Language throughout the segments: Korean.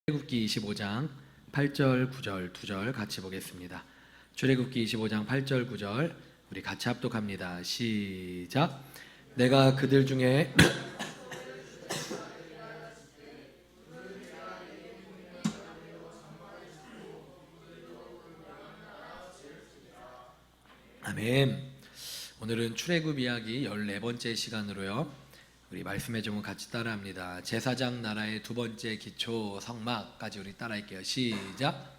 출애굽기 25장 8절 9절 2절 같이 보겠습니다. 출애굽기 25장 8절 9절 우리 같이 합독합니다. 시작. 내가 그들 중에 아멘. 오늘은 출애굽 이야기 14번째 시간으로요. 우리 말씀의 제목 같이 따라합니다. 제사장 나라의 두 번째 기초 성막까지 우리 따라할게요. 시작.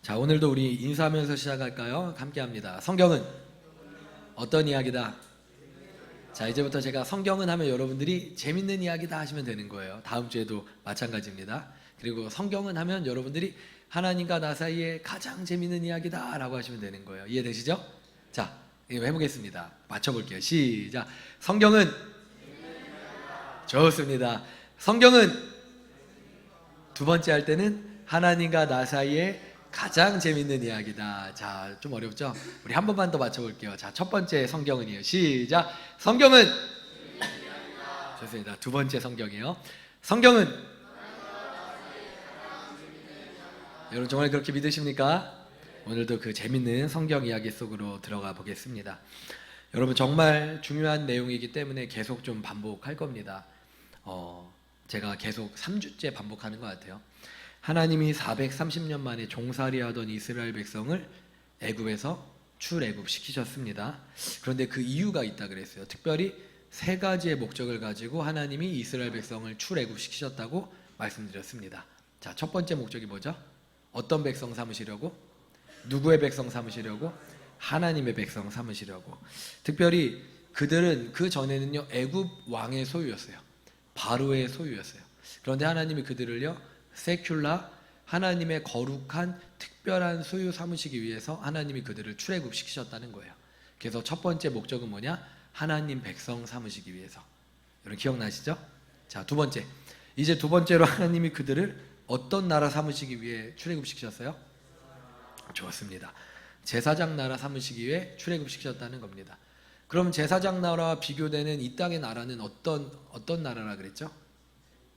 자, 오늘도 우리 인사하면서 시작할까요? 함께 합니다. 성경은 어떤 이야기다? 자, 이제부터 제가 성경은 하면 여러분들이 재밌는 이야기다 하시면 되는 거예요. 다음 주에도 마찬가지입니다. 그리고 성경은 하면 여러분들이 하나님과 나 사이에 가장 재밌는 이야기다 라고 하시면 되는 거예요. 이해되시죠? 자, 해보겠습니다. 맞춰볼게요. 시작. 성경은 좋습니다. 성경은 두 번째 할 때는 하나님과 나 사이에 가장 재밌는 이야기다. 자, 좀 어렵죠? 우리 한 번만 더 맞춰볼게요. 자, 첫 번째 성경은이에요. 시작. 성경은 좋습니다. 두 번째 성경이에요. 성경은 여러분 정말 그렇게 믿으십니까? 오늘도 그 재밌는 성경 이야기 속으로 들어가 보겠습니다. 여러분 정말 중요한 내용이기 때문에 계속 좀 반복할 겁니다. 제가 계속 3주째 반복하는 것 같아요. 하나님이 430년 만에 종살이하던 이스라엘 백성을 애굽에서 출애굽시키셨습니다. 그런데 그 이유가 있다 그랬어요. 특별히 세 가지의 목적을 가지고 하나님이 이스라엘 백성을 출애굽시키셨다고 말씀드렸습니다. 자, 첫 번째 목적이 뭐죠? 어떤 백성 삼으시려고? 누구의 백성 삼으시려고? 하나님의 백성 삼으시려고. 특별히 그들은 그 전에는요 애굽 왕의 소유였어요. 바로의 소유였어요. 그런데 하나님이 그들을요 세큘라 하나님의 거룩한 특별한 소유 삼으시기 위해서 하나님이 그들을 출애굽시키셨다는 거예요. 그래서 첫 번째 목적은 뭐냐? 하나님 백성 삼으시기 위해서. 여러분 기억나시죠? 자, 두 번째. 이제 두 번째로 하나님이 그들을 어떤 나라 삼으시기 위해 출애굽시키셨어요? 좋습니다. 제사장 나라 삼으시기 위해 출애굽시키셨다는 겁니다. 그럼 제사장 나라와 비교되는 이 땅의 나라는 어떤 나라라 그랬죠?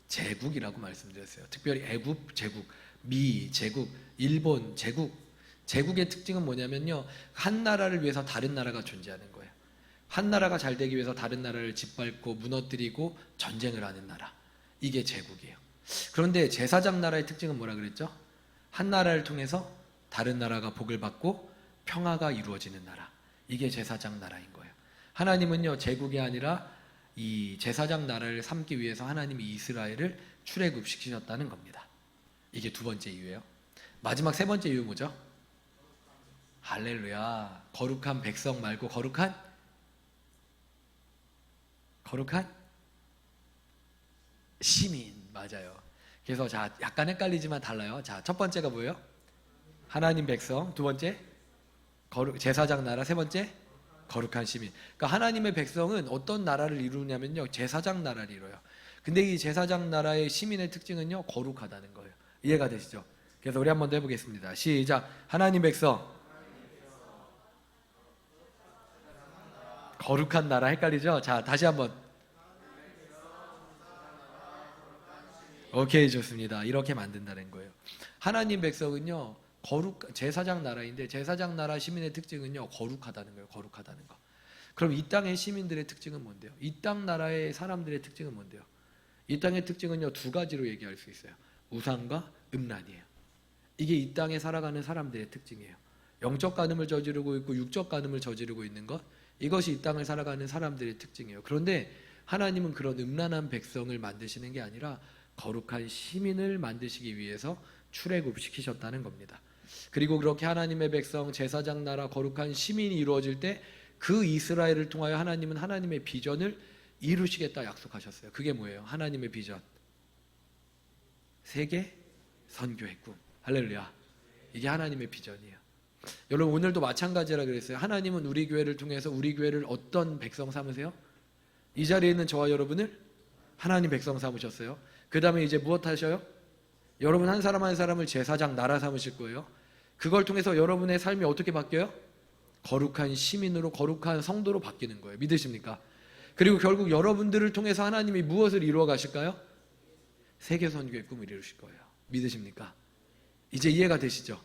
제국이라고 말씀드렸어요. 특별히 애굽 제국, 미 제국, 일본 제국. 제국의 특징은 뭐냐면요, 한 나라를 위해서 다른 나라가 존재하는 거예요. 한 나라가 잘 되기 위해서 다른 나라를 짓밟고 무너뜨리고 전쟁을 하는 나라. 이게 제국이에요. 그런데 제사장 나라의 특징은 뭐라 그랬죠? 한 나라를 통해서 다른 나라가 복을 받고 평화가 이루어지는 나라. 이게 제사장 나라인 거예요. 하나님은요 제국이 아니라 이 제사장 나라를 삼기 위해서 하나님이 이스라엘을 출애굽시키셨다는 겁니다. 이게 두 번째 이유예요. 마지막 세 번째 이유 뭐죠? 할렐루야. 거룩한 백성 말고 거룩한 시민. 맞아요. 그래서 자, 약간 헷갈리지만 달라요. 자, 첫 번째가 뭐예요? 하나님 백성. 두 번째 제사장 나라. 세 번째 거룩한 시민. 그러니까 하나님의 백성은 어떤 나라를 이루냐면요 제사장 나라를 이뤄요. 근데 이 제사장 나라의 시민의 특징은요 거룩하다는 거예요. 이해가 되시죠? 그래서 우리 한번 더 해보겠습니다. 시작. 하나님 백성 거룩한 나라. 헷갈리죠? 자, 다시 한번. 오케이, 좋습니다. 이렇게 만든다는 거예요. 하나님 백성은요 제사장 나라인데 제사장 나라 시민의 특징은요 거룩하다는 거예요. 거룩하다는 거. 그럼 이 땅의 시민들의 특징은 뭔데요? 이 땅 나라의 사람들의 특징은 뭔데요? 이 땅의 특징은요 두 가지로 얘기할 수 있어요. 우상과 음란이에요. 이게 이 땅에 살아가는 사람들의 특징이에요. 영적 간음을 저지르고 있고 육적 간음을 저지르고 있는 것, 이것이 이 땅을 살아가는 사람들의 특징이에요. 그런데 하나님은 그런 음란한 백성을 만드시는 게 아니라 거룩한 시민을 만드시기 위해서 출애굽시키셨다는 겁니다. 그리고 그렇게 하나님의 백성, 제사장 나라, 거룩한 시민이 이루어질 때 그 이스라엘을 통하여 하나님은 하나님의 비전을 이루시겠다 약속하셨어요. 그게 뭐예요? 하나님의 비전. 세계 선교의 꿈. 할렐루야. 이게 하나님의 비전이에요. 여러분 오늘도 마찬가지라 그랬어요. 하나님은 우리 교회를 통해서 우리 교회를 어떤 백성 삼으세요? 이 자리에 있는 저와 여러분을 하나님 백성 삼으셨어요. 그 다음에 이제 무엇 하셔요? 여러분 한 사람 한 사람을 제사장 나라 삼으실 거예요. 그걸 통해서 여러분의 삶이 어떻게 바뀌어요? 거룩한 시민으로, 거룩한 성도로 바뀌는 거예요. 믿으십니까? 그리고 결국 여러분들을 통해서 하나님이 무엇을 이루어 가실까요? 세계 선교의 꿈을 이루실 거예요. 믿으십니까? 이제 이해가 되시죠?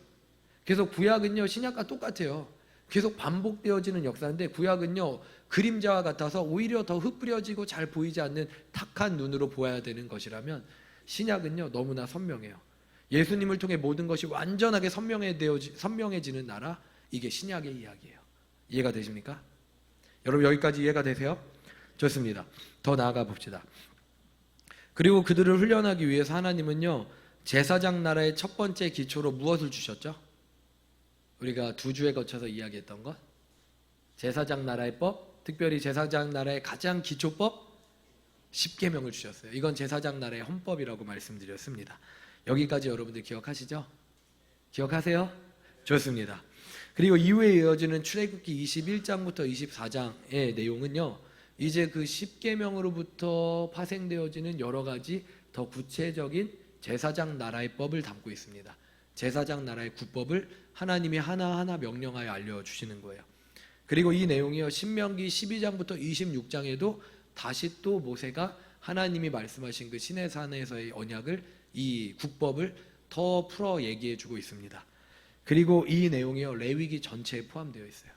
그래서 구약은요, 신약과 똑같아요. 계속 반복되어지는 역사인데, 구약은요 그림자와 같아서 오히려 더 흩뿌려지고 잘 보이지 않는 탁한 눈으로 보아야 되는 것이라면, 신약은요 너무나 선명해요. 예수님을 통해 모든 것이 완전하게 선명해지는 나라, 이게 신약의 이야기예요. 이해가 되십니까? 여러분 여기까지 이해가 되세요? 좋습니다. 더 나아가 봅시다. 그리고 그들을 훈련하기 위해서 하나님은요 제사장 나라의 첫 번째 기초로 무엇을 주셨죠? 우리가 2주에 거쳐서 이야기했던 것, 제사장 나라의 법, 특별히 제사장 나라의 가장 기초법, 십계명을 주셨어요. 이건 제사장 나라의 헌법이라고 말씀드렸습니다. 여기까지 여러분들 기억하시죠? 기억하세요? 좋습니다. 그리고 이후에 이어지는 출애굽기 21장부터 24장의 내용은요, 이제 그 십계명으로부터 파생되어지는 여러 가지 더 구체적인 제사장 나라의 법을 담고 있습니다. 제사장 나라의 구법을 하나님이 하나하나 명령하여 알려주시는 거예요. 그리고 이 내용이요, 신명기 12장부터 26장에도 다시 또 모세가 하나님이 말씀하신 그 시내산에서의 언약을, 이 국법을 더 풀어 얘기해 주고 있습니다. 그리고 이 내용이요 레위기 전체에 포함되어 있어요.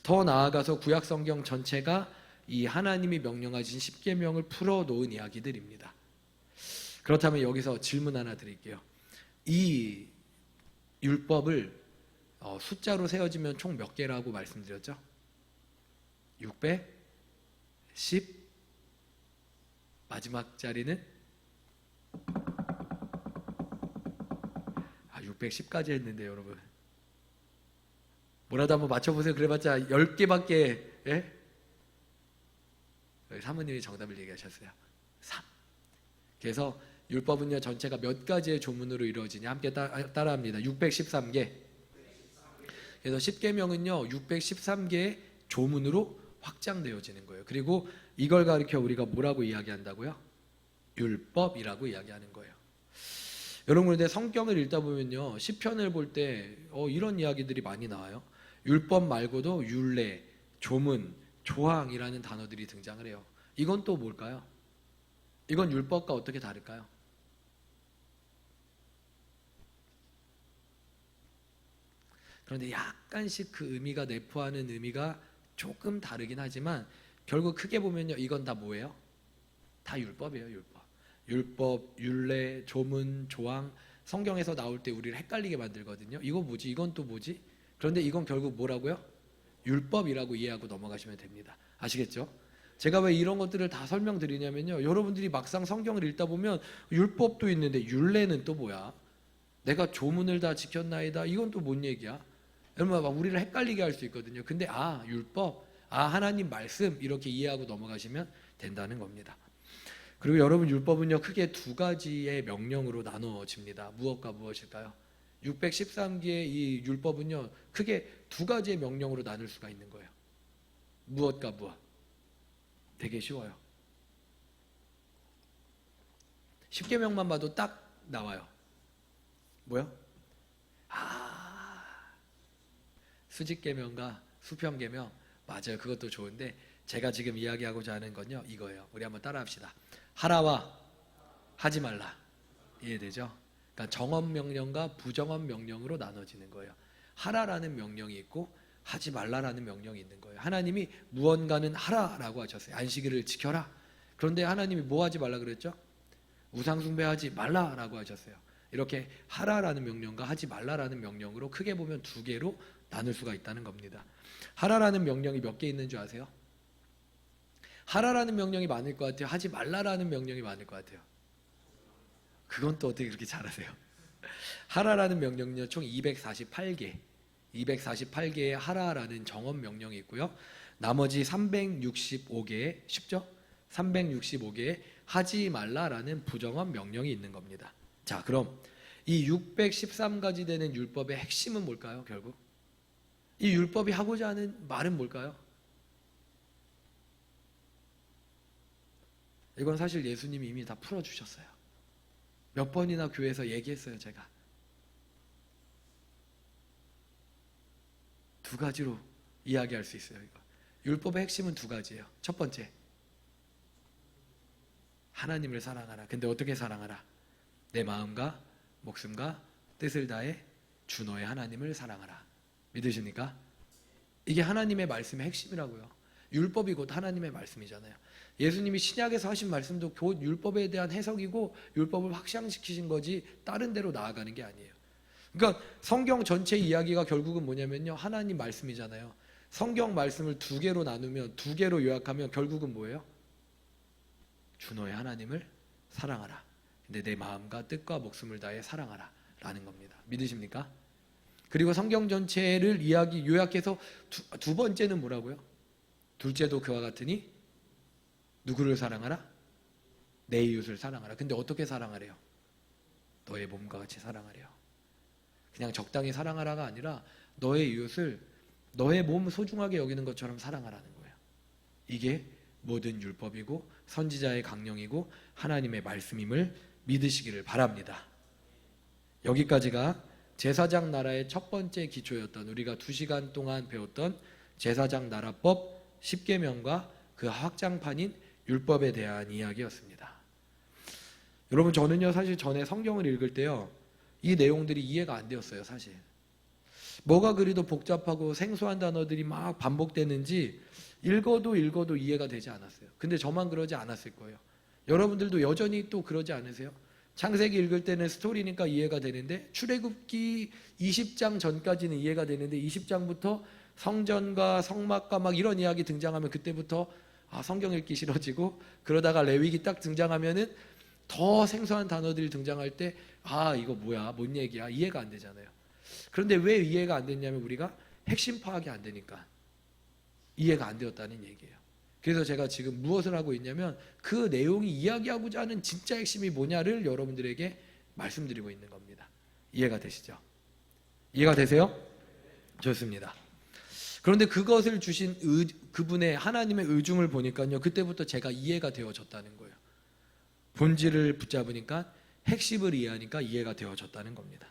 더 나아가서 구약 성경 전체가 이 하나님이 명령하신 십계명을 풀어 놓은 이야기들입니다. 그렇다면 여기서 질문 하나 드릴게요. 이 율법을 숫자로 세워지면 총 몇 개라고 말씀드렸죠? 610, 마지막 자리는 610까지 했는데 여러분 뭐라도 한번 맞춰보세요. 그래봤자 10개밖에. 예? 사모님이 정답을 얘기하셨어요. 3. 그래서 율법은요 전체가 몇 가지의 조문으로 이루어지냐, 함께 따라합니다. 613개. 그래서 십계명은요 613개의 조문으로 확장되어지는 거예요. 그리고 이걸 가리켜 우리가 뭐라고 이야기한다고요? 율법이라고 이야기하는 거예요. 여러분, 그런데 성경을 읽다 보면요 시편을 볼 때 이런 이야기들이 많이 나와요. 율법 말고도 율례, 조문, 조항이라는 단어들이 등장을 해요. 이건 또 뭘까요? 이건 율법과 어떻게 다를까요? 그런데 약간씩 그 의미가 내포하는 의미가 조금 다르긴 하지만, 결국 크게 보면요 이건 다 뭐예요? 다 율법이에요. 율법, 율례, 조문, 조항, 성경에서 나올 때 우리를 헷갈리게 만들거든요. 이거 뭐지? 이건 또 뭐지? 그런데 이건 결국 뭐라고요? 율법이라고 이해하고 넘어가시면 됩니다. 아시겠죠? 제가 왜 이런 것들을 다 설명드리냐면요, 여러분들이 막상 성경을 읽다 보면 율법도 있는데 율례는 또 뭐야? 내가 조문을 다 지켰나이다, 이건 또 뭔 얘기야? 여러분, 막 우리를 헷갈리게 할 수 있거든요. 근데 율법, 하나님 말씀, 이렇게 이해하고 넘어가시면 된다는 겁니다. 그리고 여러분, 율법은요 크게 2가지의 명령으로 나누어집니다. 무엇과 무엇일까요? 613개의 이 율법은요 크게 2가지의 명령으로 나눌 수가 있는 거예요. 무엇과 무엇? 되게 쉬워요. 십계명만 봐도 딱 나와요. 뭐요? 수직계명과 수평계명, 맞아요. 그것도 좋은데 제가 지금 이야기하고자 하는 건요 이거예요. 우리 한번 따라합시다. 하라와 하지 말라. 이해되죠? 그러니까 정언 명령과 부정언 명령으로 나눠지는 거예요. 하라라는 명령이 있고 하지 말라라는 명령이 있는 거예요. 하나님이 무언가는 하라라고 하셨어요. 안식일을 지켜라. 그런데 하나님이 뭐 하지 말라 그랬죠? 우상 숭배하지 말라라고 하셨어요. 이렇게 하라라는 명령과 하지 말라라는 명령으로 크게 보면 2개로 나눌 수가 있다는 겁니다. 하라라는 명령이 몇 개 있는 줄 아세요? 하라라는 명령이 많을 것 같아요? 하지 말라라는 명령이 많을 것 같아요? 그건 또 어떻게 그렇게 잘하세요? 하라라는 명령은요 총 248개의 하라라는 정언 명령이 있고요, 나머지 365개의, 쉽죠? 365개의 하지 말라라는 부정언 명령이 있는 겁니다. 자, 그럼 이 613가지 되는 율법의 핵심은 뭘까요? 결국 이 율법이 하고자 하는 말은 뭘까요? 이건 사실 예수님이 이미 다 풀어주셨어요. 몇 번이나 교회에서 얘기했어요. 제가 2가지로 이야기할 수 있어요. 이거 율법의 핵심은 2가지예요. 첫 번째, 하나님을 사랑하라. 근데 어떻게 사랑하라? 내 마음과 목숨과 뜻을 다해 주 너의 하나님을 사랑하라. 믿으십니까? 이게 하나님의 말씀의 핵심이라고요. 율법이 곧 하나님의 말씀이잖아요. 예수님이 신약에서 하신 말씀도 곧 율법에 대한 해석이고 율법을 확장시키신 거지 다른 데로 나아가는 게 아니에요. 그러니까 성경 전체 이야기가 결국은 뭐냐면요, 하나님 말씀이잖아요. 성경 말씀을 두 개로 나누면, 두 개로 요약하면 결국은 뭐예요? 주 너의 하나님을 사랑하라. 근데 내 마음과 뜻과 목숨을 다해 사랑하라 라는 겁니다. 믿으십니까? 그리고 성경 전체를 요약해서 두 번째는 뭐라고요? 둘째도 그와 같으니 누구를 사랑하라? 내 이웃을 사랑하라. 근데 어떻게 사랑하래요? 너의 몸과 같이 사랑하래요. 그냥 적당히 사랑하라가 아니라 너의 이웃을 너의 몸 소중하게 여기는 것처럼 사랑하라는 거예요. 이게 모든 율법이고 선지자의 강령이고 하나님의 말씀임을 믿으시기를 바랍니다. 여기까지가 제사장 나라의 첫 번째 기초였던, 우리가 2시간 동안 배웠던 제사장 나라법 10계명과 그 확장판인 율법에 대한 이야기였습니다. 여러분, 저는요 사실 전에 성경을 읽을 때요 이 내용들이 이해가 안 되었어요. 사실 뭐가 그리도 복잡하고 생소한 단어들이 막 반복되는지 읽어도 이해가 되지 않았어요. 근데 저만 그러지 않았을 거예요. 여러분들도 여전히 또 그러지 않으세요? 창세기 읽을 때는 스토리니까 이해가 되는데, 출애굽기 20장 전까지는 이해가 되는데 20장부터 성전과 성막과 막 이런 이야기 등장하면 그때부터 성경 읽기 싫어지고, 그러다가 레위기 딱 등장하면은 더 생소한 단어들이 등장할 때 이거 뭐야, 뭔 얘기야, 이해가 안 되잖아요. 그런데 왜 이해가 안 됐냐면 우리가 핵심 파악이 안 되니까 이해가 안 되었다는 얘기예요. 그래서 제가 지금 무엇을 하고 있냐면 그 내용이 이야기하고자 하는 진짜 핵심이 뭐냐를 여러분들에게 말씀드리고 있는 겁니다. 이해가 되시죠? 이해가 되세요? 좋습니다. 그런데 그것을 주신 그분의 하나님의 의중을 보니까요, 그때부터 제가 이해가 되어졌다는 거예요. 본질을 붙잡으니까, 핵심을 이해하니까 이해가 되어졌다는 겁니다.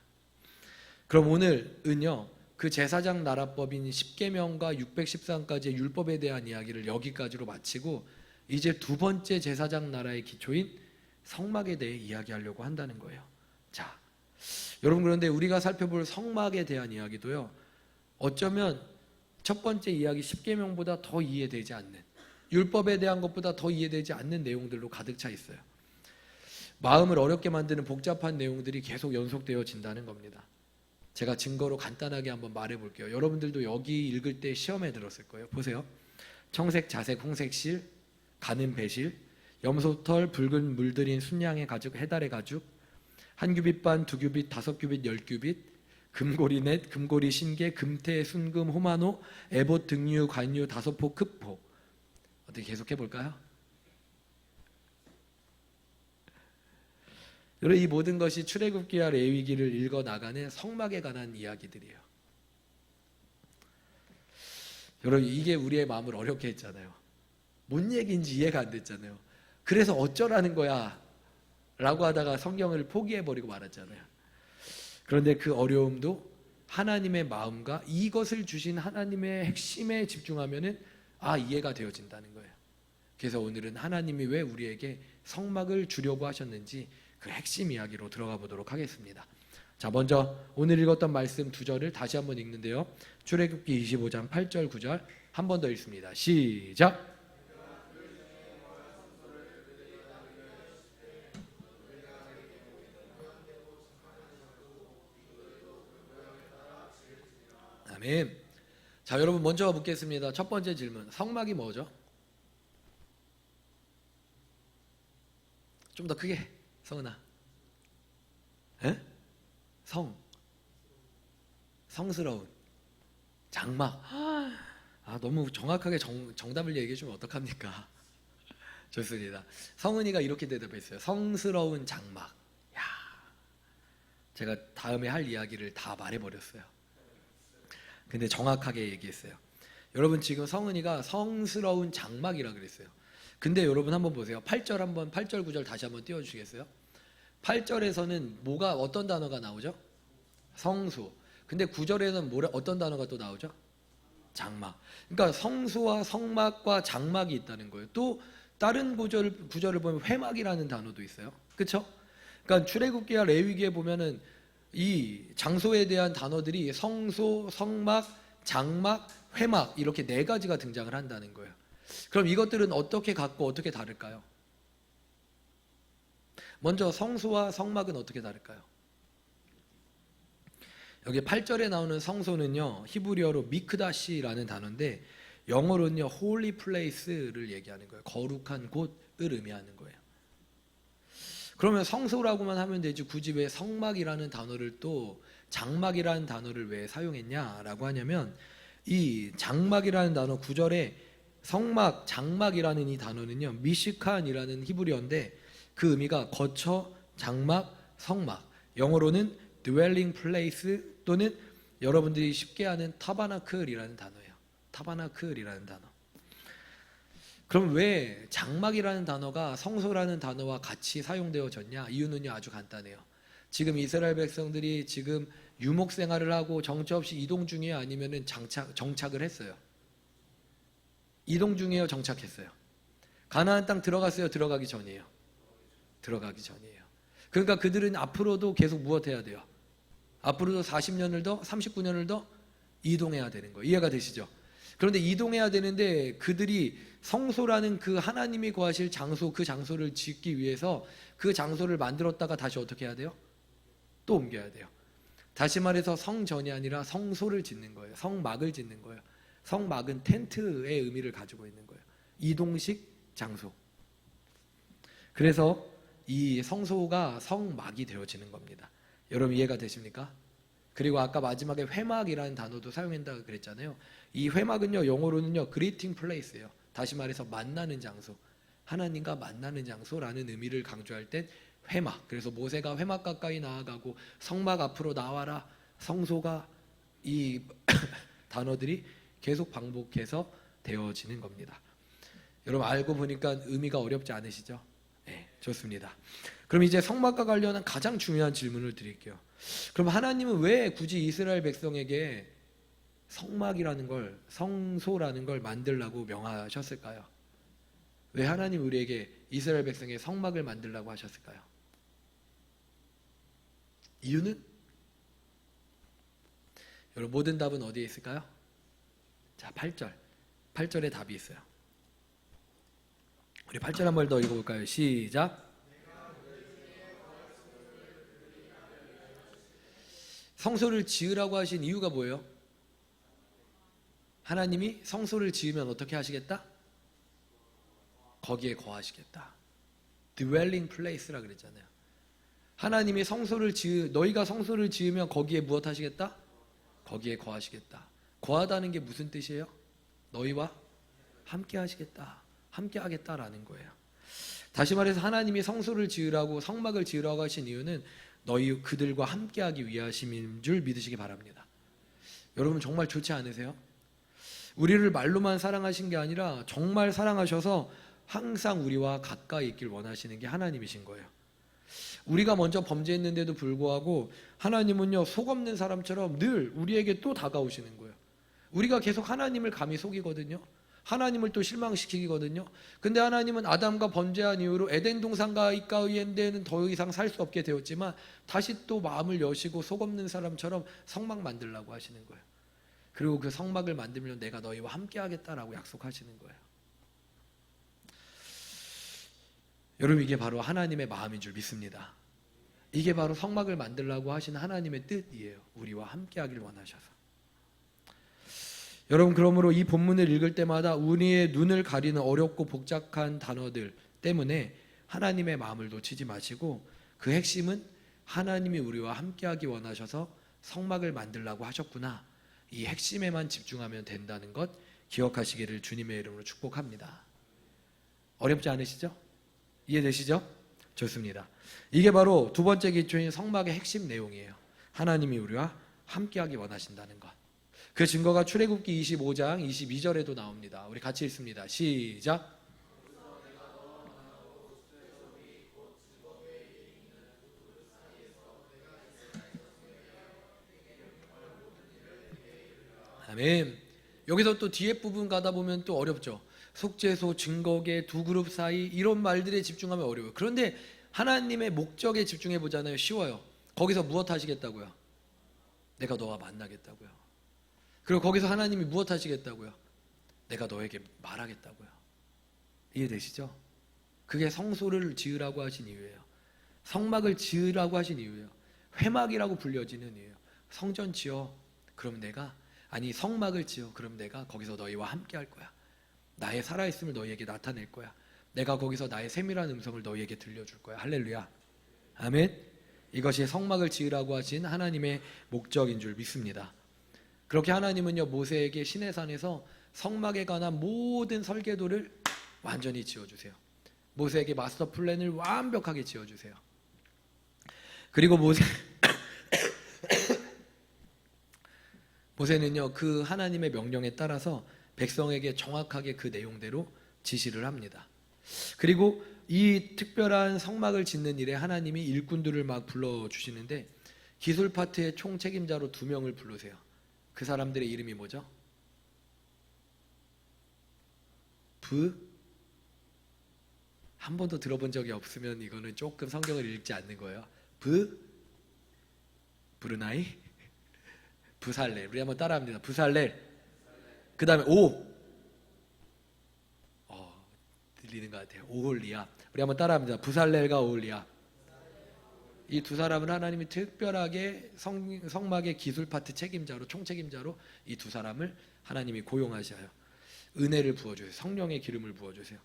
그럼 오늘은요, 그 제사장 나라법인 10계명과 613가지의 율법에 대한 이야기를 여기까지로 마치고 이제 두 번째 제사장 나라의 기초인 성막에 대해 이야기하려고 한다는 거예요. 자, 여러분, 그런데 우리가 살펴볼 성막에 대한 이야기도요, 어쩌면 첫 번째 이야기 10계명보다 더 이해되지 않는, 율법에 대한 것보다 더 이해되지 않는 내용들로 가득 차 있어요. 마음을 어렵게 만드는 복잡한 내용들이 계속 연속되어진다는 겁니다. 제가 증거로 간단하게 한번 말해 볼게요. 여러분들도 여기 읽을 때 시험에 들었을 거예요. 보세요. 청색, 자색, 홍색 실, 가는 배실, 염소털, 붉은 물들인 순양의 가죽, 해달의 가죽, 한 규빗 반, 두 규빗, 다섯 규빗, 10규빗, 금고리 넷, 금고리 신계, 금태, 순금, 호마노, 에봇, 등류, 관유, 다소포, 크포. 어떻게 계속해 볼까요? 여러분, 이 모든 것이 출애굽기와 레위기를 읽어 나가는 성막에 관한 이야기들이에요. 여러분, 이게 우리의 마음을 어렵게 했잖아요. 뭔 얘기인지 이해가 안 됐잖아요. 그래서 어쩌라는 거야 라고 하다가 성경을 포기해버리고 말았잖아요. 그런데 그 어려움도 하나님의 마음과 이것을 주신 하나님의 핵심에 집중하면은 이해가 되어진다는 거예요. 그래서 오늘은 하나님이 왜 우리에게 성막을 주려고 하셨는지 그 핵심 이야기로 들어가 보도록 하겠습니다. 자, 먼저 오늘 읽었던 말씀 두 절을 다시 한번 읽는데요. 출애굽기 25장 8절 9절 한 번 더 읽습니다. 시작. 아멘. 자, 여러분, 먼저 묻겠습니다. 첫 번째 질문, 성막이 뭐죠? 좀 더 크게, 성은아. 에? 성스러운 장막. 너무 정확하게 정답을 얘기해 주면 어떡합니까? 좋습니다. 성은이가 이렇게 대답했어요. 성스러운 장막. 야, 제가 다음에 할 이야기를 다 말해버렸어요. 근데 정확하게 얘기했어요. 여러분, 지금 성은이가 성스러운 장막이라 그랬어요. 근데 여러분 한번 보세요. 8절 9절 다시 한번 띄워주시겠어요? 8절에서는 어떤 단어가 나오죠? 성수. 근데 9절에는 어떤 단어가 또 나오죠? 장막. 그러니까 성수와 성막과 장막이 있다는 거예요. 또 다른 구절을 보면 회막이라는 단어도 있어요. 그렇죠? 그러니까 출애굽기와 레위기에 보면은 이 장소에 대한 단어들이 성소, 성막, 장막, 회막 이렇게 네 가지가 등장을 한다는 거예요. 그럼 이것들은 어떻게 같고 어떻게 다를까요? 먼저 성소와 성막은 어떻게 다를까요? 여기 8절에 나오는 성소는요, 히브리어로 미크다시라는 단어인데 영어로는요 holy place를 얘기하는 거예요. 거룩한 곳을 의미하는 거예요. 그러면 성소라고만 하면 되지 굳이 왜 성막이라는 단어를 또 장막이라는 단어를 왜 사용했냐라고 하냐면, 이 장막이라는 단어 9절에 성막, 장막이라는 이 단어는요 미시칸이라는 히브리어인데 그 의미가 거처, 장막, 성막, 영어로는 dwelling place 또는 여러분들이 쉽게 아는 타바나클이라는 단어예요. 타바나클이라는 단어. 그럼 왜 장막이라는 단어가 성소라는 단어와 같이 사용되어졌냐? 이유는요 아주 간단해요. 지금 이스라엘 백성들이 지금 유목 생활을 하고 정처 없이 이동 중이에요, 아니면은 정착을 했어요? 이동 중이에요, 정착했어요? 가나안 땅 들어갔어요, 들어가기 전이에요? 들어가기 전이에요. 그러니까 그들은 앞으로도 계속 무엇해야 돼요? 앞으로도 40년을 더, 39년을 더 이동해야 되는 거예요. 이해가 되시죠? 그런데 이동해야 되는데 그들이 성소라는 그 하나님이 거하실 장소, 그 장소를 짓기 위해서 그 장소를 만들었다가 다시 어떻게 해야 돼요? 또 옮겨야 돼요. 다시 말해서 성전이 아니라 성소를 짓는 거예요. 성막을 짓는 거예요. 성막은 텐트의 의미를 가지고 있는 거예요. 이동식 장소. 그래서 이 성소가 성막이 되어지는 겁니다. 여러분 이해가 되십니까? 그리고 아까 마지막에 회막이라는 단어도 사용한다고 그랬잖아요. 이 회막은요 영어로는요 greeting place예요. 다시 말해서 만나는 장소, 하나님과 만나는 장소라는 의미를 강조할 땐 회막. 그래서 모세가 회막 가까이 나아가고 성막 앞으로 나와라, 성소가, 이 단어들이 계속 반복해서 되어지는 겁니다. 여러분 알고 보니까 의미가 어렵지 않으시죠? 네, 좋습니다. 그럼 이제 성막과 관련한 가장 중요한 질문을 드릴게요. 그럼 하나님은 왜 굳이 이스라엘 백성에게 성막이라는 걸, 성소라는 걸 만들라고 명하셨을까요? 왜 하나님 우리에게 이스라엘 백성의 성막을 만들라고 하셨을까요? 이유는? 여러분 모든 답은 어디에 있을까요? 자, 8절에 답이 있어요. 우리 8절 한 번 더 읽어볼까요? 시작. 성소를 지으라고 하신 이유가 뭐예요? 하나님이 성소를 지으면 어떻게 하시겠다? 거기에 거하시겠다. dwelling place라 그랬잖아요. 하나님이 너희가 성소를 지으면 거기에 무엇 하시겠다? 거기에 거하시겠다. 거하다는 게 무슨 뜻이에요? 너희와 함께 하시겠다, 함께 하겠다라는 거예요. 다시 말해서 하나님이 성소를 지으라고, 성막을 지으라고 하신 이유는 너희 그들과 함께 하기 위하심인 줄 믿으시기 바랍니다. 여러분 정말 좋지 않으세요? 우리를 말로만 사랑하신 게 아니라 정말 사랑하셔서 항상 우리와 가까이 있길 원하시는 게 하나님이신 거예요. 우리가 먼저 범죄했는데도 불구하고 하나님은요 속 없는 사람처럼 늘 우리에게 또 다가오시는 거예요. 우리가 계속 하나님을 감히 속이거든요. 하나님을 또 실망시키거든요. 근데 하나님은 아담과 범죄한 이후로 에덴 동산 가까이에는 더 이상 살 수 없게 되었지만 다시 또 마음을 여시고 속 없는 사람처럼 성막 만들라고 하시는 거예요. 그리고 그 성막을 만들면 내가 너희와 함께 하겠다라고 약속하시는 거예요. 여러분 이게 바로 하나님의 마음인 줄 믿습니다. 이게 바로 성막을 만들라고 하신 하나님의 뜻이에요. 우리와 함께 하길 원하셔서. 여러분 그러므로 이 본문을 읽을 때마다 우리의 눈을 가리는 어렵고 복잡한 단어들 때문에 하나님의 마음을 놓치지 마시고, 그 핵심은 하나님이 우리와 함께하기 원하셔서 성막을 만들라고 하셨구나, 이 핵심에만 집중하면 된다는 것 기억하시기를 주님의 이름으로 축복합니다. 어렵지 않으시죠? 이해되시죠? 좋습니다. 이게 바로 두 번째 기초인 성막의 핵심 내용이에요. 하나님이 우리와 함께하기 원하신다는 것. 그 증거가 출애굽기 25장 22절에도 나옵니다. 우리 같이 읽습니다. 시작. 아멘. 여기서 또 뒤에 부분 가다 보면 또 어렵죠. 속죄소, 증거계, 두 그룹 사이 이런 말들에 집중하면 어려워요. 그런데 하나님의 목적에 집중해 보잖아요. 쉬워요. 거기서 무엇 하시겠다고요? 내가 너와 만나겠다고요. 그리고 거기서 하나님이 무엇 하시겠다고요? 내가 너에게 말하겠다고요. 이해되시죠? 그게 성소를 지으라고 하신 이유예요. 성막을 지으라고 하신 이유예요. 회막이라고 불려지는 이유예요. 성전 지어. 그럼 내가, 아니 성막을 지어. 그럼 내가 거기서 너희와 함께 할 거야. 나의 살아있음을 너희에게 나타낼 거야. 내가 거기서 나의 세밀한 음성을 너희에게 들려줄 거야. 할렐루야. 아멘. 이것이 성막을 지으라고 하신 하나님의 목적인 줄 믿습니다. 그렇게 하나님은요, 모세에게 시내산에서 성막에 관한 모든 설계도를 완전히 지어주세요. 모세에게 마스터 플랜을 완벽하게 지어주세요. 그리고 모세는요, 그 하나님의 명령에 따라서 백성에게 정확하게 그 내용대로 지시를 합니다. 그리고 이 특별한 성막을 짓는 일에 하나님이 일꾼들을 막 불러주시는데, 기술 파트의 총 책임자로 2명을 부르세요. 그 사람들의 이름이 뭐죠? 한 번도 들어본 적이 없으면 이거는 조금 성경을 읽지 않는 거예요. 브루나이, 부살렐. 우리 한번 따라합니다. 부살렐. 그 다음에 들리는 것 같아요. 오홀리압. 우리 한번 따라합니다. 부살렐과 오홀리압. 이 두 사람은 하나님이 특별하게 성막의 기술 파트 책임자로, 총책임자로 이 두 사람을 하나님이 고용하셔요. 은혜를 부어주세요. 성령의 기름을 부어주세요.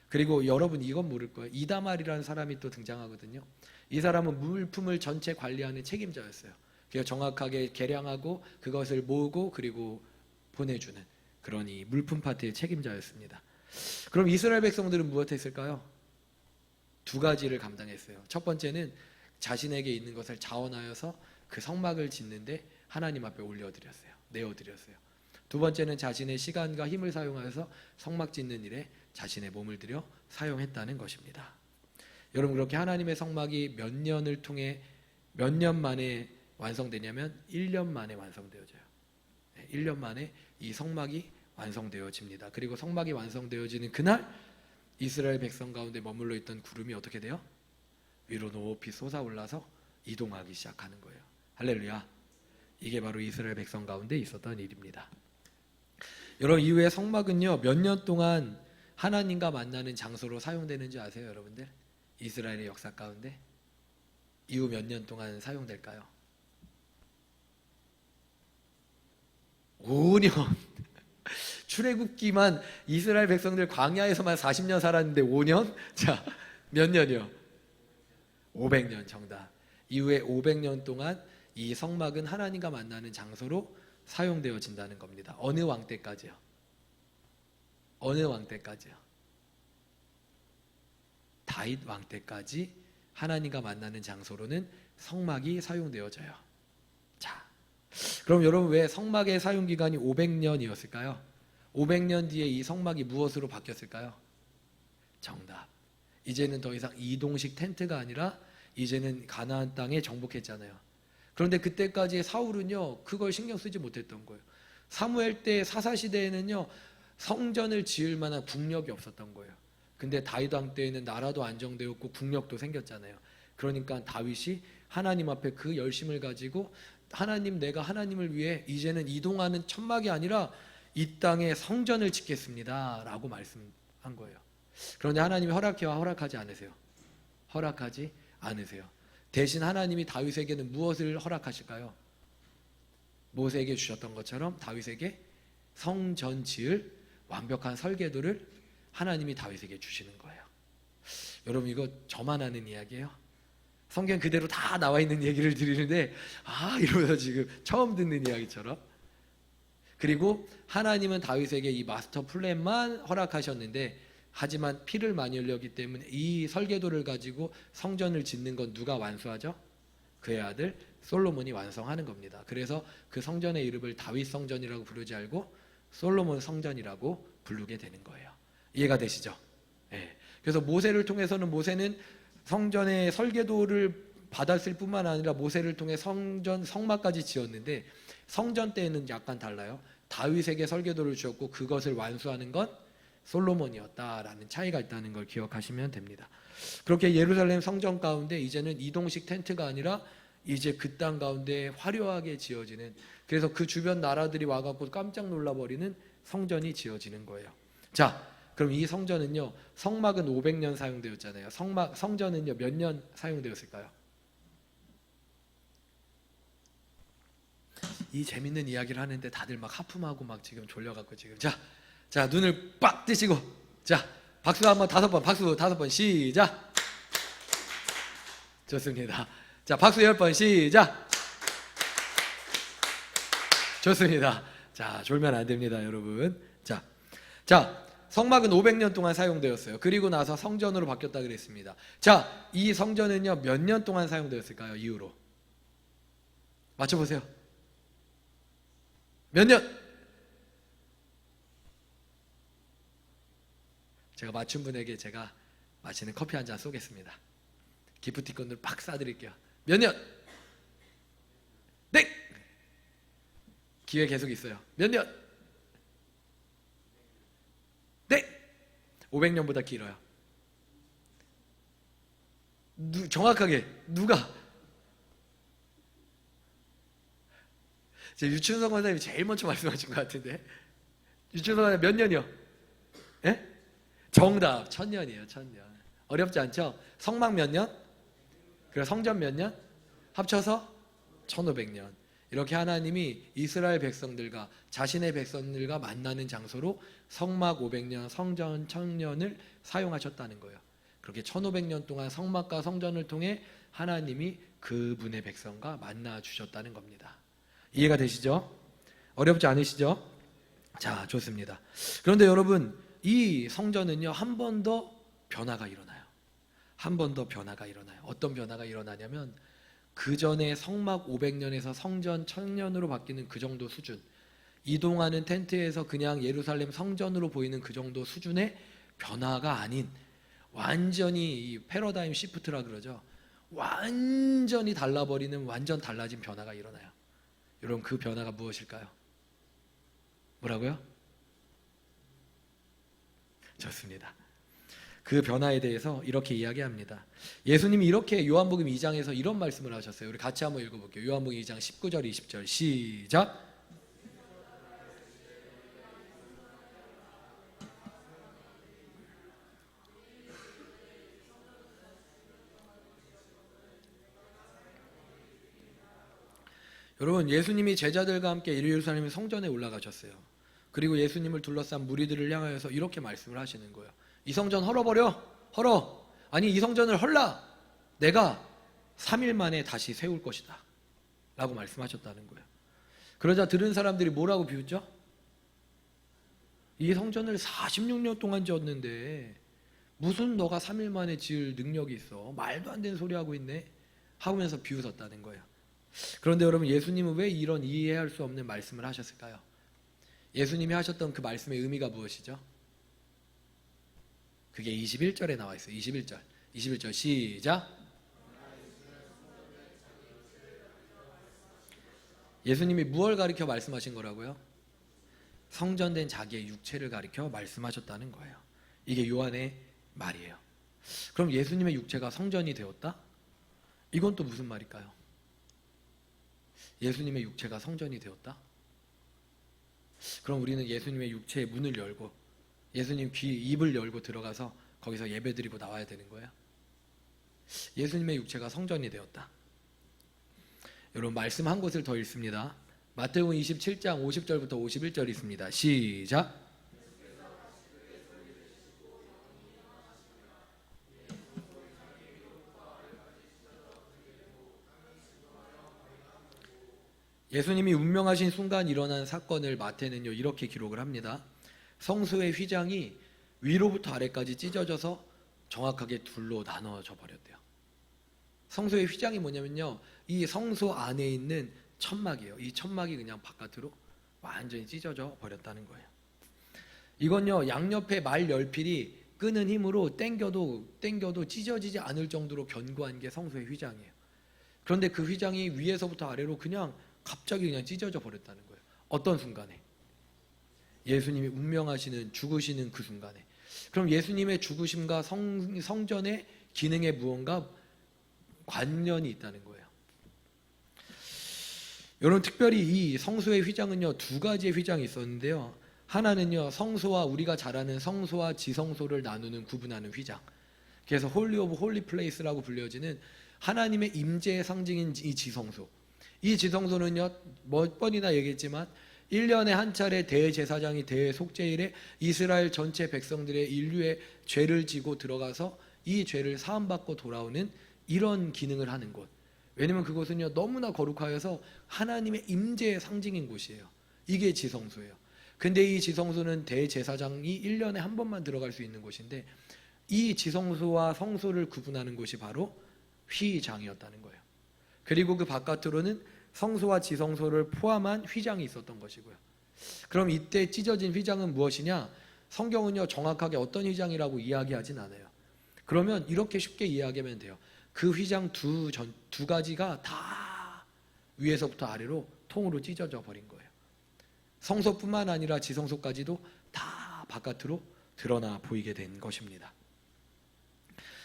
그리고 여러분 이건 모를 거예요. 이다말이라는 사람이 또 등장하거든요. 이 사람은 물품을 전체 관리하는 책임자였어요. 그래서 정확하게 계량하고 그것을 모으고 그리고 보내주는 그런 이 물품 파트의 책임자였습니다. 그럼 이스라엘 백성들은 무엇했을까요? 2가지를 감당했어요. 첫 번째는 자신에게 있는 것을 자원하여서 그 성막을 짓는데 하나님 앞에 올려드렸어요. 내어드렸어요. 2번째는 자신의 시간과 힘을 사용하여서 성막 짓는 일에 자신의 몸을 들여 사용했다는 것입니다. 여러분, 그렇게 하나님의 성막이 몇 년 만에 완성되냐면 1년 만에 완성되어져요. 1년 만에 이 성막이 완성되어집니다. 그리고 성막이 완성되어지는 그날 이스라엘 백성 가운데 머물러 있던 구름이 어떻게 돼요? 위로 높이 솟아올라서 이동하기 시작하는 거예요. 할렐루야. 이게 바로 이스라엘 백성 가운데 있었던 일입니다. 여러분, 이후에 성막은요, 몇 년 동안 하나님과 만나는 장소로 사용되는지 아세요, 여러분들? 이스라엘의 역사 가운데 이후 몇 년 동안 사용될까요? 5년. 출애굽기만 이스라엘 백성들 광야에서만 40년 살았는데 5년? 자, 몇 년이요? 500년. 정답. 이후에 500년 동안 이 성막은 하나님과 만나는 장소로 사용되어진다는 겁니다. 어느 왕 때까지요? 어느 왕 때까지요? 다윗 왕 때까지 하나님과 만나는 장소로는 성막이 사용되어져요. 자, 그럼 여러분, 왜 성막의 사용 기간이 500년이었을까요? 500년 뒤에 이 성막이 무엇으로 바뀌었을까요? 정답. 이제는 더 이상 이동식 텐트가 아니라 이제는 가나안 땅에 정복했잖아요. 그런데 그때까지 사울은요, 그걸 신경 쓰지 못했던 거예요. 사무엘 때 사사시대에는요, 성전을 지을 만한 국력이 없었던 거예요. 근데 다윗 왕 때에는 나라도 안정되었고 국력도 생겼잖아요. 그러니까 다윗이 하나님 앞에 그 열심을 가지고, 하나님, 내가 하나님을 위해 이제는 이동하는 천막이 아니라 이 땅에 성전을 짓겠습니다 라고 말씀한 거예요. 그런데 하나님이 허락해와 허락하지 않으세요? 허락하지 않으세요. 대신 하나님이 다윗에게는 무엇을 허락하실까요? 모세에게 주셨던 것처럼 다윗에게 성전 지을 완벽한 설계도를 하나님이 다윗에게 주시는 거예요. 여러분, 이거 저만 아는 이야기예요? 성경 그대로 다 나와 있는 얘기를 드리는데 이러면서 지금 처음 듣는 이야기처럼. 그리고 하나님은 다윗에게 이 마스터 플랜만 허락하셨는데, 하지만 피를 많이 흘렸기 때문에 이 설계도를 가지고 성전을 짓는 건 누가 완수하죠? 그의 아들 솔로몬이 완성하는 겁니다. 그래서 그 성전의 이름을 다윗 성전이라고 부르지 않고 솔로몬 성전이라고 부르게 되는 거예요. 이해가 되시죠? 네. 그래서 모세를 통해서는, 모세는 성전의 설계도를 받았을 뿐만 아니라 모세를 통해 성막까지 지었는데, 성전 때에는 약간 달라요. 다윗에게 설계도를 주었고 그것을 완수하는 건 솔로몬이었다라는 차이가 있다는 걸 기억하시면 됩니다. 그렇게 예루살렘 성전 가운데 이제는 이동식 텐트가 아니라 이제 그 땅 가운데 화려하게 지어지는, 그래서 그 주변 나라들이 와갖고 깜짝 놀라버리는 성전이 지어지는 거예요. 자, 그럼 이 성전은요, 성막은 500년 사용되었잖아요. 성전은요 몇 년 사용되었을까요? 이 재밌는 이야기를 하는데 다들 막 하품하고 막 지금 졸려갖고 지금 자 눈을 빡 뜨시고, 자 박수 한번 5번, 박수 5번 시작. 좋습니다. 자 박수 10번 시작. 좋습니다. 자 졸면 안 됩니다 여러분. 자 성막은 500년 동안 사용되었어요. 그리고 나서 성전으로 바뀌었다 그랬습니다. 자, 이 성전은요 몇 년 동안 사용되었을까요? 이후로 맞춰보세요. 몇 년? 제가 맞춘 분에게 제가 마시는 커피 한 잔 쏘겠습니다. 기프티콘을 팍 쏴드릴게요. 몇 년? 네! 기회 계속 있어요. 몇 년? 네! 500년보다 길어요. 정확하게 누가? 유춘성 권사님이 제일 먼저 말씀하신 것 같은데, 유춘성 권사님 몇 년이요? 예? 정답 1000년이에요. 1000년. 어렵지 않죠? 성막 몇 년? 그리고 성전 몇 년? 합쳐서 1500년. 이렇게 하나님이 이스라엘 백성들과 자신의 백성들과 만나는 장소로 성막 500년, 성전 1000년을 사용하셨다는 거예요. 그렇게 1500년 동안 성막과 성전을 통해 하나님이 그분의 백성과 만나 주셨다는 겁니다. 이해가 되시죠? 어렵지 않으시죠? 자, 좋습니다. 그런데 여러분, 이 성전은요 한 번 더 변화가 일어나요. 한 번 더 변화가 일어나요. 어떤 변화가 일어나냐면, 그 전에 성막 500년에서 성전 1000년으로 바뀌는 그 정도 수준, 이동하는 텐트에서 그냥 예루살렘 성전으로 보이는 그 정도 수준의 변화가 아닌, 완전히 이 패러다임 시프트라 그러죠. 완전히 달라버리는, 완전 달라진 변화가 일어나요. 여러분, 그 변화가 무엇일까요? 뭐라고요? 좋습니다. 그 변화에 대해서 이렇게 이야기합니다. 예수님이 이렇게 요한복음 2장에서 이런 말씀을 하셨어요. 우리 같이 한번 읽어볼게요. 요한복음 2장 19절 20절 시작. 여러분, 예수님이 제자들과 함께 예루살렘 성전에 올라가셨어요. 그리고 예수님을 둘러싼 무리들을 향하여서 이렇게 말씀을 하시는 거예요. 이 성전 헐어버려. 헐어. 아니, 이 성전을 헐라. 내가 3일 만에 다시 세울 것이다 라고 말씀하셨다는 거예요. 그러자 들은 사람들이 뭐라고 비웃죠? 이 성전을 46년 동안 지었는데 무슨 너가 3일 만에 지을 능력이 있어. 말도 안 되는 소리 하고 있네 하면서 비웃었다는 거예요. 그런데 여러분, 예수님은 왜 이런 이해할 수 없는 말씀을 하셨을까요? 예수님이 하셨던 그 말씀의 의미가 무엇이죠? 그게 21절에 나와 있어요. 21절 시작. 예수님이 무엇을 가리켜 말씀하신 거라고요? 성전된 자기의 육체를 가리켜 말씀하셨다는 거예요. 이게 요한의 말이에요. 그럼 예수님의 육체가 성전이 되었다? 이건 또 무슨 말일까요? 예수님의 육체가 성전이 되었다? 그럼 우리는 예수님의 육체의 문을 열고 예수님 입을 열고 들어가서 거기서 예배드리고 나와야 되는 거예요? 예수님의 육체가 성전이 되었다. 여러분, 말씀 한 곳을 더 읽습니다. 마태복음 27장 50절부터 51절 있습니다. 시작. 예수님이 운명하신 순간 일어난 사건을 마태는요 이렇게 기록을 합니다. 성소의 휘장이 위로부터 아래까지 찢어져서 정확하게 둘로 나눠져 버렸대요. 성소의 휘장이 뭐냐면요, 이 성소 안에 있는 천막이에요. 이 천막이 그냥 바깥으로 완전히 찢어져 버렸다는 거예요. 이건요, 양옆에 말 열필이 끄는 힘으로 땡겨도 찢어지지 않을 정도로 견고한 게 성소의 휘장이에요. 그런데 그 휘장이 위에서부터 아래로 그냥 갑자기 그냥 찢어져 버렸다는 거예요. 어떤 순간에? 예수님이 운명하시는 죽으시는 그 순간에. 그럼 예수님의 죽으심과 성전의 기능에 무언가 관련이 있다는 거예요. 여러분, 특별히 이 성소의 휘장은요, 두 가지의 휘장이 있었는데요. 하나는요, 성소와 우리가 잘 아는 성소와 지성소를 나누는 구분하는 휘장. 그래서 홀리 오브 홀리 플레이스라고 불려지는 하나님의 임재의 상징인 이 지성소. 이 지성소는요, 몇 번이나 얘기했지만 1년에 한 차례 대제사장이 대속죄일에 이스라엘 전체 백성들의 인류의 죄를 지고 들어가서 이 죄를 사함받고 돌아오는 이런 기능을 하는 곳. 왜냐면 그곳은요, 너무나 거룩하여서 하나님의 임재의 상징인 곳이에요. 이게 지성소예요. 근데 이 지성소는 대제사장이 1년에 한 번만 들어갈 수 있는 곳인데, 이 지성소와 성소를 구분하는 곳이 바로 휘장이었다는 거예요. 그리고 그 바깥으로는 성소와 지성소를 포함한 휘장이 있었던 것이고요. 그럼 이때 찢어진 휘장은 무엇이냐? 성경은요, 정확하게 어떤 휘장이라고 이야기하진 않아요. 그러면 이렇게 쉽게 이야기하면 돼요. 그 휘장 두 가지가 다 위에서부터 아래로 통으로 찢어져 버린 거예요. 성소뿐만 아니라 지성소까지도 다 바깥으로 드러나 보이게 된 것입니다.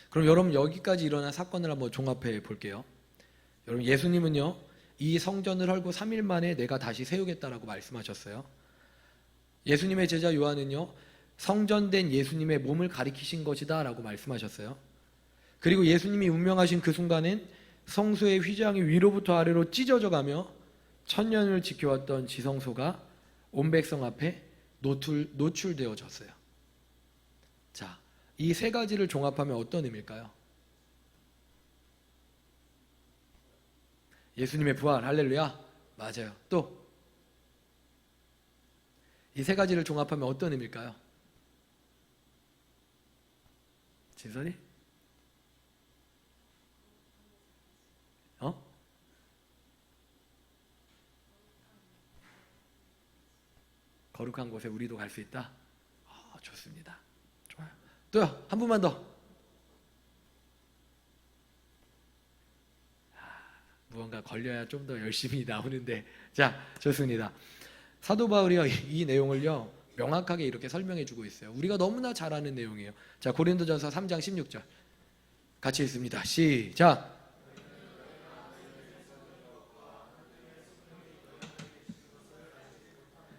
그럼 여러분, 여기까지 일어난 사건을 한번 종합해 볼게요. 여러분, 예수님은요, 이 성전을 헐고 3일 만에 내가 다시 세우겠다라고 말씀하셨어요. 예수님의 제자 요한은요, 성전된 예수님의 몸을 가리키신 것이다 라고 말씀하셨어요. 그리고 예수님이 운명하신 그 순간엔 성소의 휘장이 위로부터 아래로 찢어져 가며 천년을 지켜왔던 지성소가 온 백성 앞에 노출되어졌어요. 자, 이 세 가지를 종합하면 어떤 의미일까요? 예수님의 부활, 할렐루야. 맞아요. 또 이 세 가지를 종합하면 어떤 의미일까요? 진선이? 거룩한 곳에 우리도 갈 수 있다? 좋습니다. 좋아요. 또요, 한 분만 더. 무언가 걸려야 좀 더 열심히 나오는데. 자, 좋습니다. 사도 바울이요, 이 내용을요, 명확하게 이렇게 설명해 주고 있어요. 우리가 너무나 잘 아는 내용이에요. 자, 고린도전서 3장 16절 같이 읽습니다. 시작.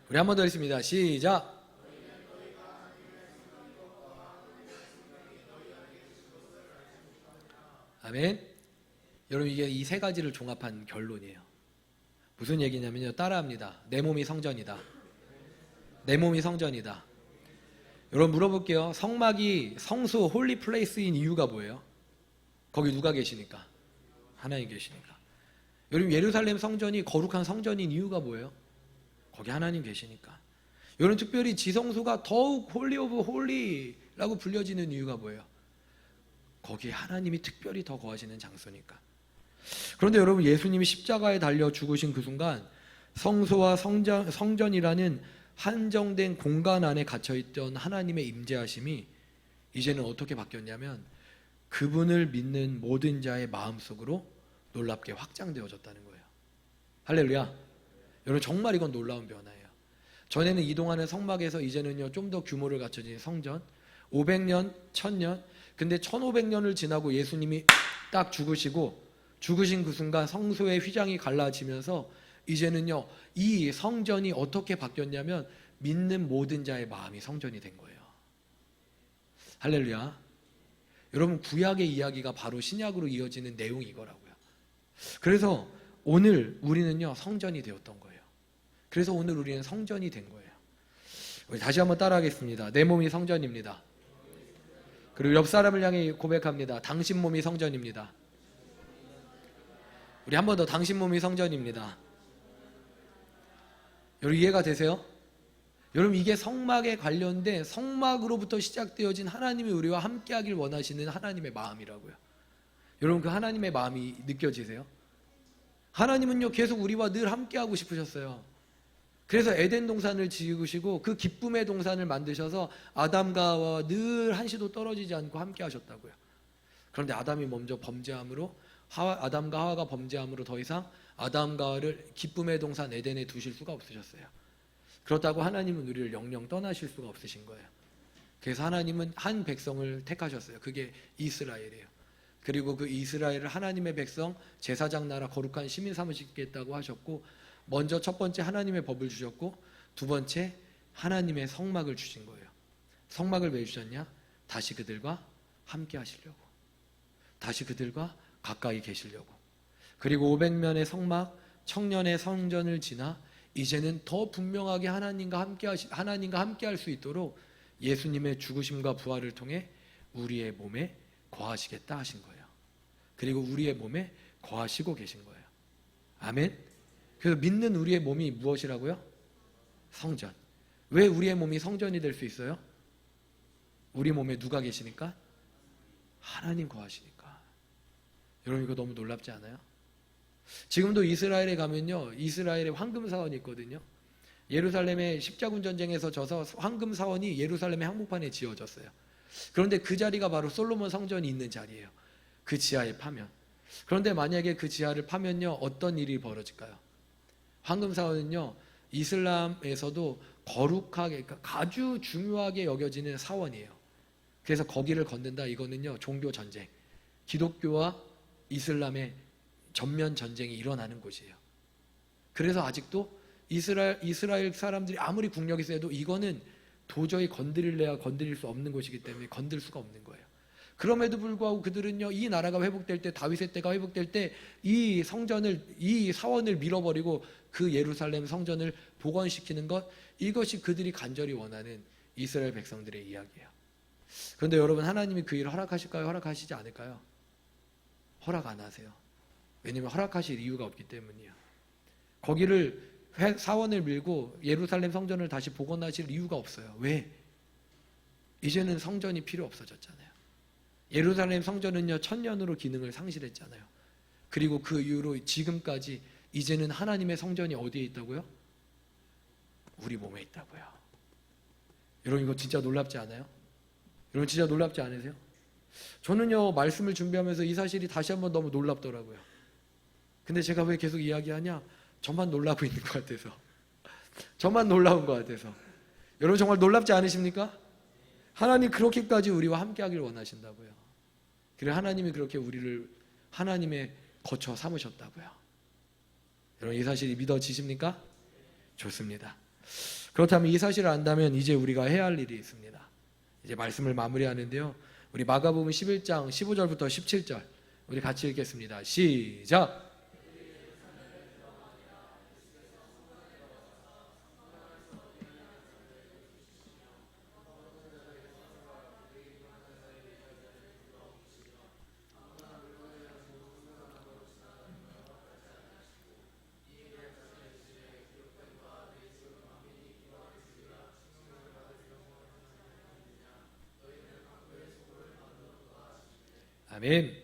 우리 한 번 더 읽습니다. 시작. 아멘. 여러분, 이게 이 세 가지를 종합한 결론이에요. 무슨 얘기냐면요, 따라합니다. 내 몸이 성전이다. 내 몸이 성전이다. 여러분, 물어볼게요. 성막이 성소 홀리 플레이스인 이유가 뭐예요? 거기 누가 계시니까? 하나님 계시니까. 여러분, 예루살렘 성전이 거룩한 성전인 이유가 뭐예요? 거기 하나님 계시니까. 여러분, 특별히 지성소가 더욱 홀리 오브 홀리라고 불려지는 이유가 뭐예요? 거기 하나님이 특별히 더 거하시는 장소니까. 그런데 여러분, 예수님이 십자가에 달려 죽으신 그 순간 성소와 성전이라는 한정된 공간 안에 갇혀있던 하나님의 임재하심이 이제는 어떻게 바뀌었냐면 그분을 믿는 모든 자의 마음속으로 놀랍게 확장되어졌다는 거예요. 할렐루야. 여러분, 정말 이건 놀라운 변화예요. 전에는 이동하는 성막에서 이제는요, 좀 더 규모를 갖춰진 성전, 500년, 1000년. 근데 1500년을 지나고 예수님이 딱 죽으신 그 순간 성소의 휘장이 갈라지면서 이제는요, 이 성전이 어떻게 바뀌었냐면 믿는 모든 자의 마음이 성전이 된 거예요. 할렐루야. 여러분, 구약의 이야기가 바로 신약으로 이어지는 내용이 이거라고요. 그래서 오늘 우리는요, 성전이 되었던 거예요. 그래서 오늘 우리는 성전이 된 거예요. 우리 다시 한번 따라하겠습니다. 내 몸이 성전입니다. 그리고 옆 사람을 향해 고백합니다. 당신 몸이 성전입니다. 우리 한 번 더, 당신 몸이 성전입니다. 여러분, 이해가 되세요? 여러분, 이게 성막에 관련된, 성막으로부터 시작되어진 하나님이 우리와 함께하길 원하시는 하나님의 마음이라고요. 여러분, 그 하나님의 마음이 느껴지세요? 하나님은요, 계속 우리와 늘 함께하고 싶으셨어요. 그래서 에덴 동산을 지으시고 그 기쁨의 동산을 만드셔서 아담과 하와와 늘 한시도 떨어지지 않고 함께 하셨다고요. 그런데 아담이 먼저 범죄함으로, 아담과 하와가 범죄함으로 더 이상 아담과 하와를 기쁨의 동산 에덴에 두실 수가 없으셨어요. 그렇다고 하나님은 우리를 영영 떠나실 수가 없으신 거예요. 그래서 하나님은 한 백성을 택하셨어요. 그게 이스라엘이에요. 그리고 그 이스라엘을 하나님의 백성, 제사장 나라, 거룩한 시민 삼으시겠다고 하셨고, 먼저 첫 번째 하나님의 법을 주셨고, 두 번째 하나님의 성막을 주신 거예요. 성막을 왜 주셨냐? 다시 그들과 함께 하시려고, 다시 그들과 가까이 계시려고. 그리고 500면의 성막, 청년의 성전을 지나 이제는 더 분명하게 하나님과 함께 할 수 있도록 예수님의 죽으심과 부활을 통해 우리의 몸에 거하시겠다 하신 거예요. 그리고 우리의 몸에 거하시고 계신 거예요. 아멘. 그래서 믿는 우리의 몸이 무엇이라고요? 성전. 왜 우리의 몸이 성전이 될 수 있어요? 우리 몸에 누가 계시니까? 하나님 거하시니까. 여러분, 이거 너무 놀랍지 않아요? 지금도 이스라엘에 가면요, 이스라엘에 황금사원이 있거든요. 예루살렘의 십자군 전쟁에서 져서 황금사원이 예루살렘의 한복판에 지어졌어요. 그런데 그 자리가 바로 솔로몬 성전이 있는 자리예요. 그 지하에 파면. 그런데 만약에 그 지하를 파면요, 어떤 일이 벌어질까요? 황금사원은요, 이슬람에서도 거룩하게, 그러니까 아주 중요하게 여겨지는 사원이에요. 그래서 거기를 건든다, 이거는요, 종교 전쟁, 기독교와 이슬람의 전면 전쟁이 일어나는 곳이에요. 그래서 아직도 이스라엘 사람들이 아무리 국력이 세도 이거는 도저히 건드릴래야 건드릴 수 없는 곳이기 때문에 건들 수가 없는 거예요. 그럼에도 불구하고 그들은요, 이 나라가 회복될 때, 다윗의 때가 회복될 때 이 성전을, 이 사원을 밀어버리고 그 예루살렘 성전을 복원시키는 것, 이것이 그들이 간절히 원하는 이스라엘 백성들의 이야기예요. 그런데 여러분, 하나님이 그 일을 허락하실까요? 허락하시지 않을까요? 허락 안 하세요. 왜냐하면 허락하실 이유가 없기 때문이에요. 거기를 사원을 밀고 예루살렘 성전을 다시 복원하실 이유가 없어요. 왜? 이제는 성전이 필요 없어졌잖아요. 예루살렘 성전은요, 1000년으로 기능을 상실했잖아요. 그리고 그 이후로 지금까지 이제는 하나님의 성전이 어디에 있다고요? 우리 몸에 있다고요. 여러분, 이거 진짜 놀랍지 않아요? 여러분, 진짜 놀랍지 않으세요? 저는요, 말씀을 준비하면서 이 사실이 다시 한번 너무 놀랍더라고요. 근데 제가 왜 계속 이야기하냐? 저만 놀라고 있는 것 같아서, 저만 놀라운 것 같아서. 여러분, 정말 놀랍지 않으십니까? 하나님 그렇게까지 우리와 함께하길 원하신다고요. 그리고 하나님이 그렇게 우리를 하나님의 거처 삼으셨다고요. 여러분, 이 사실이 믿어지십니까? 좋습니다. 그렇다면 이 사실을 안다면 이제 우리가 해야 할 일이 있습니다. 이제 말씀을 마무리하는데요, 우리 마가복음 11장 15절부터 17절 우리 같이 읽겠습니다. 시작. 아멘.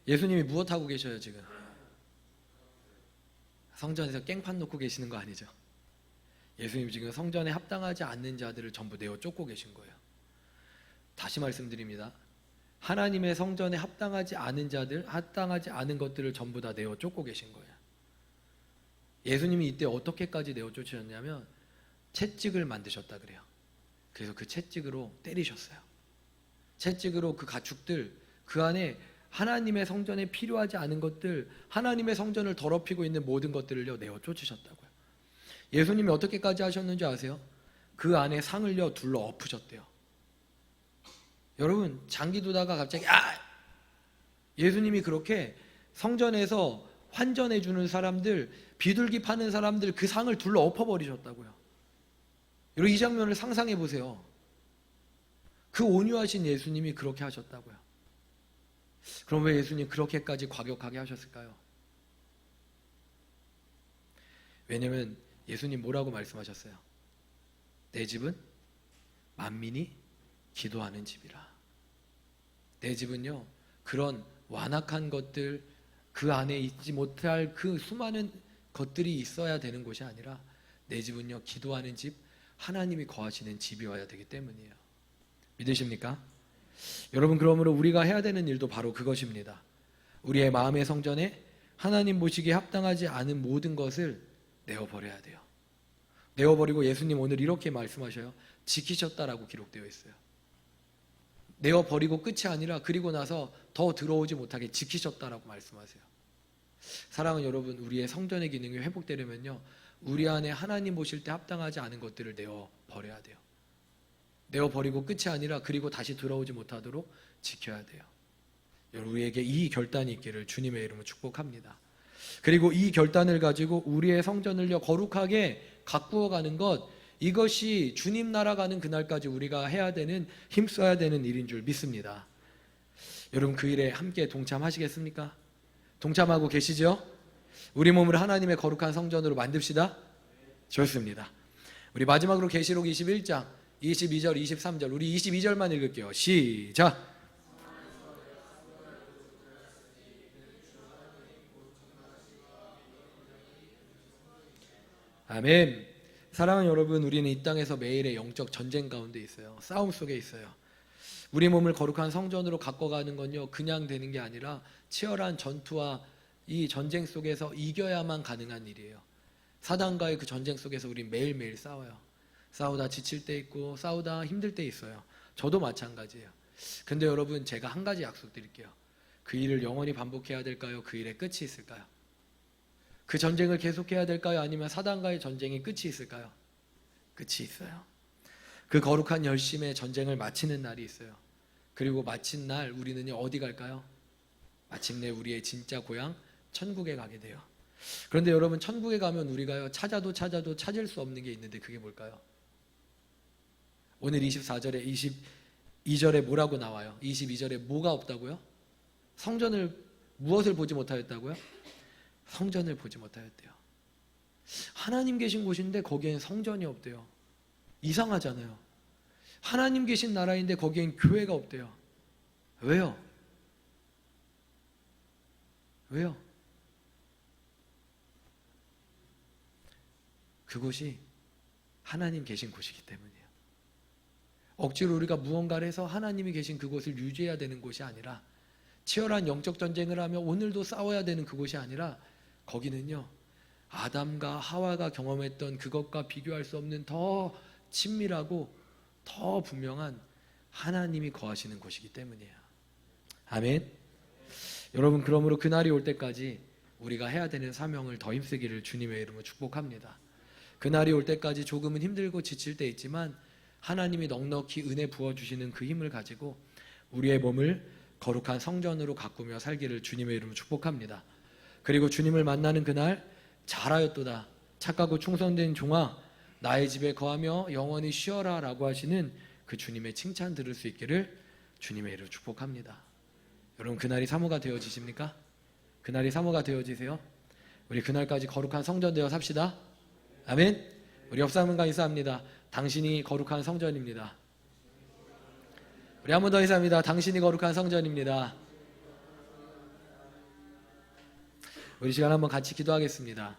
예수님이 무엇 하고 계셔요 지금? 성전에서 깽판 놓고 계시는 거 아니죠? 예수님 지금 성전에 합당하지 않는 자들을 전부 내어 쫓고 계신 거예요. 다시 말씀드립니다. 하나님의 성전에 합당하지 않은 자들, 합당하지 않은 것들을 전부 다 내어 쫓고 계신 거예요. 예수님이 이때 어떻게까지 내어 쫓으셨냐면 채찍을 만드셨다 그래요. 그래서 그 채찍으로 때리셨어요. 채찍으로 그 가축들, 그 안에 하나님의 성전에 필요하지 않은 것들, 하나님의 성전을 더럽히고 있는 모든 것들을요, 내어 쫓으셨다고요. 예수님이 어떻게까지 하셨는지 아세요? 그 안에 상을요, 둘러 엎으셨대요. 여러분, 장기 두다가 갑자기 예수님이 그렇게 성전에서 환전해 주는 사람들, 비둘기 파는 사람들 그 상을 둘러 엎어버리셨다고요. 여러분, 이 장면을 상상해 보세요. 그 온유하신 예수님이 그렇게 하셨다고요. 그럼 왜 예수님 그렇게까지 과격하게 하셨을까요? 왜냐하면 예수님 뭐라고 말씀하셨어요? 내 집은 만민이 기도하는 집이라. 내 집은요, 그런 완악한 것들, 그 안에 있지 못할 그 수많은 것들이 있어야 되는 곳이 아니라 내 집은요, 기도하는 집, 하나님이 거하시는 집이어야 되기 때문이에요. 믿으십니까? 여러분, 그러므로 우리가 해야 되는 일도 바로 그것입니다. 우리의 마음의 성전에 하나님 보시기에 합당하지 않은 모든 것을 내어버려야 돼요. 내어버리고 예수님 오늘 이렇게 말씀하셔요. 지키셨다라고 기록되어 있어요. 내어버리고 끝이 아니라 그리고 나서 더 들어오지 못하게 지키셨다라고 말씀하세요. 사랑하는 여러분, 우리의 성전의 기능이 회복되려면요, 우리 안에 하나님 보실 때 합당하지 않은 것들을 내어버려야 돼요. 내어버리고 끝이 아니라 그리고 다시 들어오지 못하도록 지켜야 돼요. 여러분, 우리에게 이 결단이 있기를 주님의 이름으로 축복합니다. 그리고 이 결단을 가지고 우리의 성전을요 거룩하게 가꾸어가는 것, 이것이 주님 나라 가는 그날까지 우리가 해야 되는, 힘써야 되는 일인 줄 믿습니다. 여러분, 그 일에 함께 동참하시겠습니까? 동참하고 계시죠? 우리 몸을 하나님의 거룩한 성전으로 만듭시다. 좋습니다. 우리 마지막으로 계시록 21장 22절 23절, 우리 22절만 읽을게요. 시작. 아멘. 사랑하는 여러분, 우리는 이 땅에서 매일의 영적 전쟁 가운데 있어요. 싸움 속에 있어요. 우리 몸을 거룩한 성전으로 가꿔가는 건요, 그냥 되는 게 아니라 치열한 전투와 이 전쟁 속에서 이겨야만 가능한 일이에요. 사단과의 그 전쟁 속에서 우리 매일매일 싸워요. 싸우다 지칠 때 있고 싸우다 힘들 때 있어요. 저도 마찬가지예요. 근데 여러분, 제가 한 가지 약속드릴게요. 그 일을 영원히 반복해야 될까요? 그 일에 끝이 있을까요? 그 전쟁을 계속해야 될까요? 아니면 사단과의 전쟁이 끝이 있을까요? 끝이 있어요. 그 거룩한 열심의 전쟁을 마치는 날이 있어요. 그리고 마친 날 우리는 어디 갈까요? 마침내 우리의 진짜 고향 천국에 가게 돼요. 그런데 여러분, 천국에 가면 우리가요 찾아도 찾을 수 없는 게 있는데 그게 뭘까요? 오늘 24절에 22절에 뭐라고 나와요? 22절에 뭐가 없다고요? 무엇을 보지 못하였다고요? 성전을 보지 못하였대요. 하나님 계신 곳인데 거기엔 성전이 없대요. 이상하잖아요. 하나님 계신 나라인데 거기엔 교회가 없대요. 왜요? 왜요? 그곳이 하나님 계신 곳이기 때문이에요. 억지로 우리가 무언가를 해서 하나님이 계신 그곳을 유지해야 되는 곳이 아니라, 치열한 영적 전쟁을 하며 오늘도 싸워야 되는 그곳이 아니라, 거기는요 아담과 하와가 경험했던 그것과 비교할 수 없는 더 친밀하고 더 분명한 하나님이 거하시는 곳이기 때문이에요. 아멘. 여러분, 그러므로 그날이 올 때까지 우리가 해야 되는 사명을 더 힘쓰기를 주님의 이름으로 축복합니다. 그날이 올 때까지 조금은 힘들고 지칠 때 있지만 하나님이 넉넉히 은혜 부어주시는 그 힘을 가지고 우리의 몸을 거룩한 성전으로 가꾸며 살기를 주님의 이름으로 축복합니다. 그리고 주님을 만나는 그날, 잘하였도다 착하고 충성된 종아, 나의 집에 거하며 영원히 쉬어라 라고 하시는 그 주님의 칭찬 들을 수 있기를 주님의 이름으로 축복합니다. 여러분, 그날이 사모가 되어지십니까? 그날이 사모가 되어지세요? 우리 그날까지 거룩한 성전 되어 삽시다. 아멘. 우리 옆 사람과 인사합니다. 당신이 거룩한 성전입니다. 우리 한 번 더 인사합니다. 당신이 거룩한 성전입니다. 우리 시간 한번 같이 기도하겠습니다.